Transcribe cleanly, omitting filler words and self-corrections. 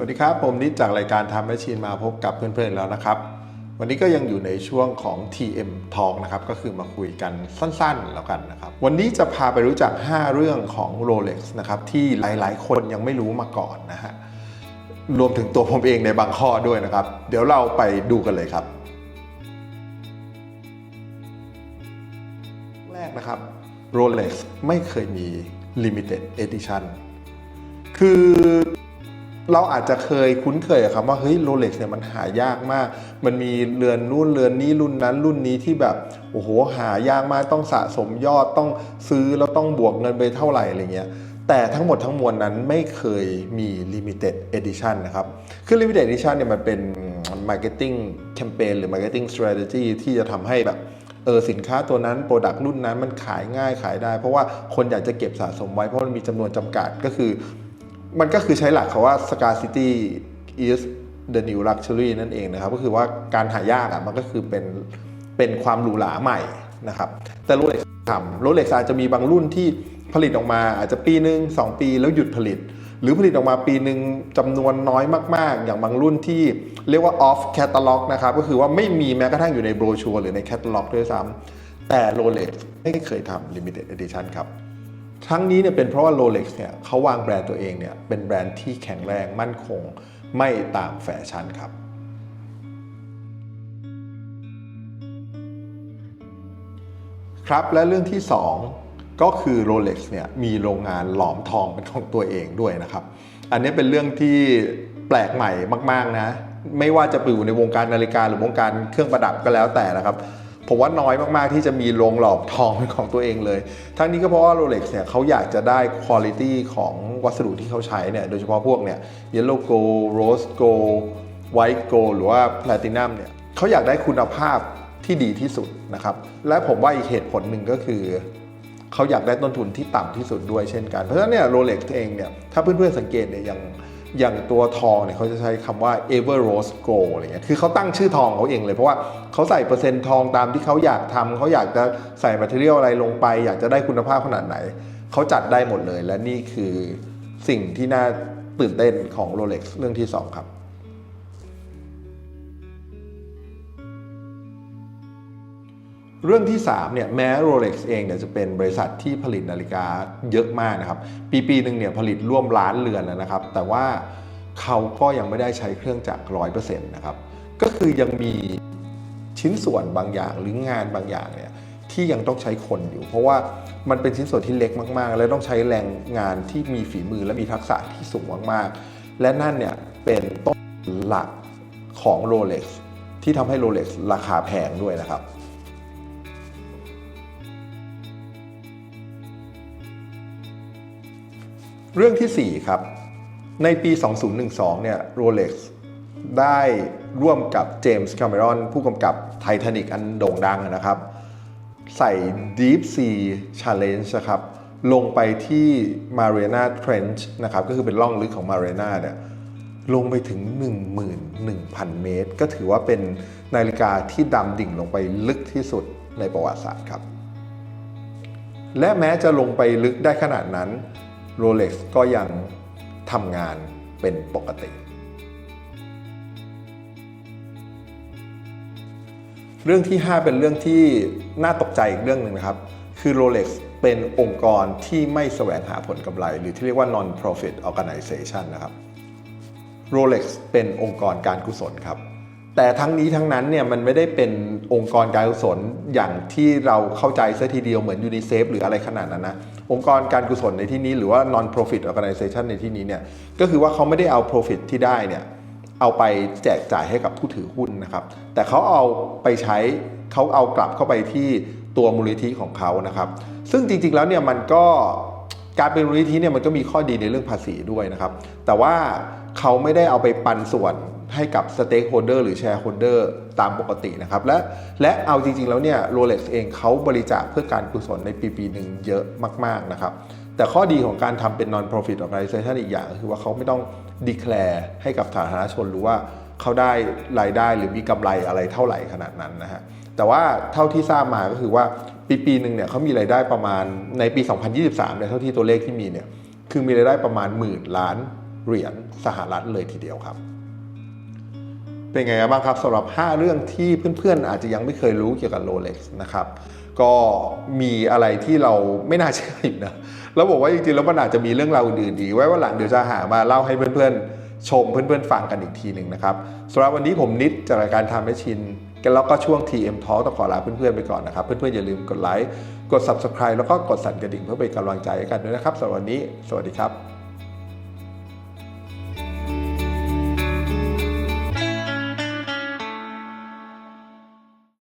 วัสดีครับผมนิดจากรายการทำแมชชีนมาพบกับเพื่อนๆแล้วนะครับวันนี้ก็ยังอยู่ในช่วงของ TM Talk นะครับก็คือมาคุยกันสั้นๆแล้วกันนะครับวันนี้จะพาไปรู้จัก5เรื่องของ Rolex นะครับที่หลายๆคนยังไม่รู้มาก่อนนะฮะรวมถึงตัวผมเองในบางข้อด้วยนะครับเดี๋ยวเราไปดูกันเลยครับแรกนะครับ Rolex ไม่เคยมี Limited Edition คือเราอาจจะเคยคุ้นเคยกับคำว่าเฮ้ยโรเล็กซ์เนี่ยมันหายากมากมันมีเรือนนู่นเรือนนี้รุ่นนั้นรุ่นนี้ที่แบบโอ้โหหายากมากต้องสะสมยอดต้องซื้อแล้วต้องบวกเงินไปเท่าไหร่อะไรเงี้ยแต่ทั้งหมดทั้งมวลนั้นไม่เคยมี Limited Edition นะครับคือ Limited Edition เนี่ยมันเป็น Marketing Campaign หรือ Marketing Strategy ที่จะทำให้แบบสินค้าตัวนั้นโปรดักต์รุ่นนั้นมันขายง่ายขายได้เพราะว่าคนอยากจะเก็บสะสมไว้เพราะมันมีจำนวนจำกัดมันก็คือใช้หลักเขาว่า scarcity is the new luxury นั่นเองนะครับก็คือว่าการหายากมันก็คือเป็นความหรูหราใหม่นะครับแต่ Rolex อาจจะมีบางรุ่นที่ผลิตออกมาอาจจะปีนึง2 ปีแล้วหยุดผลิตหรือผลิตออกมาปีนึงจำนวนน้อยมากๆอย่างบางรุ่นที่เรียกว่า off catalog นะครับก็คือว่าไม่มีแม้กระทั่งอยู่ในโบรชัวร์หรือใน catalog ด้วยซ้ำแต่ Rolex ไม่เคยทำ limited edition ครับทั้งนี้เนี่ยเป็นเพราะว่า Rolex เนี่ยเขาวางแบรนด์ตัวเองเนี่ยเป็นแบรนด์ที่แข็งแรงมั่นคงไม่ตามแฟชั่นครับครับและเรื่องที่2ก็คือ Rolex เนี่ยมีโรงงานหลอมทองเป็นของตัวเองด้วยนะครับอันนี้เป็นเรื่องที่แปลกใหม่มากๆนะไม่ว่าจะอยู่ในวงการนาฬิกาหรือวงการเครื่องประดับก็แล้วแต่นะครับผมว่าน้อยมากๆที่จะมีโรงหลอมทองเป็นของตัวเองเลยทั้งนี้ก็เพราะว่า Rolex เนี่ยเขาอยากจะได้คุณภาพของวัสดุที่เขาใช้เนี่ยโดยเฉพาะพวกเนี่ย Yellow Gold Rose Gold White Gold หรือว่า Platinum เนี่ยเขาอยากได้คุณภาพที่ดีที่สุดนะครับและผมว่าอีกเหตุผลหนึ่งก็คือเขาอยากได้ต้นทุนที่ต่ำที่สุดด้วยเช่นกันเพราะฉะนั้นเนี่ย Rolex เองเนี่ยถ้าเพื่อนๆสังเกตเนี่ยอย่างตัวทองเนี่ยเขาจะใช้คำว่า Ever Rose Gold อะไรเงี้ยคือเขาตั้งชื่อทองเขาเองเลยเพราะว่าเขาใส่เปอร์เซ็นต์ทองตามที่เขาอยากทำเขาอยากจะใส่ material อะไรลงไปอยากจะได้คุณภาพขนาดไหนเขาจัดได้หมดเลยและนี่คือสิ่งที่น่าตื่นเต้นของ Rolex เรื่องที่2ครับเรื่องที่3เนี่ยแม้ Rolex เองเนี่ยจะเป็นบริษัทที่ผลิตนาฬิกาเยอะมากนะครับปีหนึ่งเนี่ยผลิตร่วมล้านเรือนนะครับแต่ว่าเขาก็ยังไม่ได้ใช้เครื่องจักร 100% นะครับก็คือยังมีชิ้นส่วนบางอย่างหรืองานบางอย่างเนี่ยที่ยังต้องใช้คนอยู่เพราะว่ามันเป็นชิ้นส่วนที่เล็กมากๆและต้องใช้แรงงานที่มีฝีมือและมีทักษะที่สูงมากๆและนั่นเนี่ยเป็นต้นหลักของ Rolex ที่ทำให้ Rolex ราคาแพงด้วยนะครับเรื่องที่4ครับในปี 2012 เนี่ย Rolex ได้ร่วมกับเจมส์แคมเมรอนผู้กำกับไททานิกอันโด่งดังนะครับใส่ Deep Sea Challenge นะครับลงไปที่ Mariana Trench นะครับก็คือเป็นร่องลึกของ Mariana เนี่ยลงไปถึง 11,000 เมตรก็ถือว่าเป็นนาฬิกาที่ดำดิ่งลงไปลึกที่สุดในประวัติศาสตร์ครับและแม้จะลงไปลึกได้ขนาดนั้นRolex ก็ยังทำงานเป็นปกติเรื่องที่5เป็นเรื่องที่น่าตกใจอีกเรื่องหนึ่งนะครับคือ Rolex เป็นองค์กรที่ไม่แสวงหาผลกำไรหรือที่เรียกว่า non-profit organization นะครับ Rolex เป็นองค์กรการกุศลครับแต่ทั้งนี้ทั้งนั้นเนี่ยมันไม่ได้เป็นองค์กรการกุศลอย่างที่เราเข้าใจซะทีเดียวเหมือนยูนิเซฟหรืออะไรขนาดนั้นนะองค์กรการกุศลในที่นี้หรือว่า non-profit organization ในที่นี้เนี่ยก็คือว่าเขาไม่ได้เอา profit ที่ได้เนี่ยเอาไปแจกจ่ายให้กับผู้ถือหุ้นนะครับแต่เขาเอาไปใช้เขาเอากลับเข้าไปที่ตัวมูลนิธิของเขานะครับซึ่งจริงๆแล้วเนี่ยมันก็การเป็นมูลนิธิเนี่ยมันก็มีข้อดีในเรื่องภาษีด้วยนะครับแต่ว่าเขาไม่ได้เอาไปปันส่วนให้กับ stakeholder หรือ shareholder ตามปกตินะครับและเอาจริงๆแล้วเนี่ย Rolex เองเขาบริจาคเพื่อการกุศลในปีหนึ่งเยอะมากๆนะครับแต่ข้อดีของการทำเป็น non-profit organization อีกอย่างก็คือว่าเขาไม่ต้อง declare ให้กับสาธารณชนรู้ว่าเขาได้รายได้หรือมีกำไรอะไรเท่าไหร่ขนาดนั้นนะฮะแต่ว่าเท่าที่ทราบมาก็คือว่าปีหนึ่งเนี่ยเขามีรายได้ประมาณในปี 2023เนี่ยเท่าที่ตัวเลขที่มีเนี่ยคือมีรายได้ประมาณ10,000 ล้าน เหรียญสหรัฐเลยทีเดียวครับเป็นไงบ้างครับสำหรับ 5 เรื่องที่เพื่อนๆอาจจะยังไม่เคยรู้เกี่ยวกับ Rolex นะครับก็มีอะไรที่เราไม่น่าเชื่ออีกนะแล้วบอกว่าจริงๆแล้วมันอาจจะมีเรื่องราวอื่นๆดีไว้ว่าหลังเดี๋ยวจะหามาเล่าให้เพื่อนๆชมเพื่อนๆฟังกันอีกทีหนึ่งนะครับสำหรับวันนี้ผมนิดจากรายการทำให้ชินแล้วก็ช่วง TM Talk ต้องขอลาเพื่อนๆไปก่อนนะครับเพื่อนๆอย่าลืมกดไลค์กด Subscribe แล้วก็กดสั่นกระดิ่งเพื่อเป็นกำลังใจให้กันด้วยนะครับสำหรับวันนี้สวัสดีครับ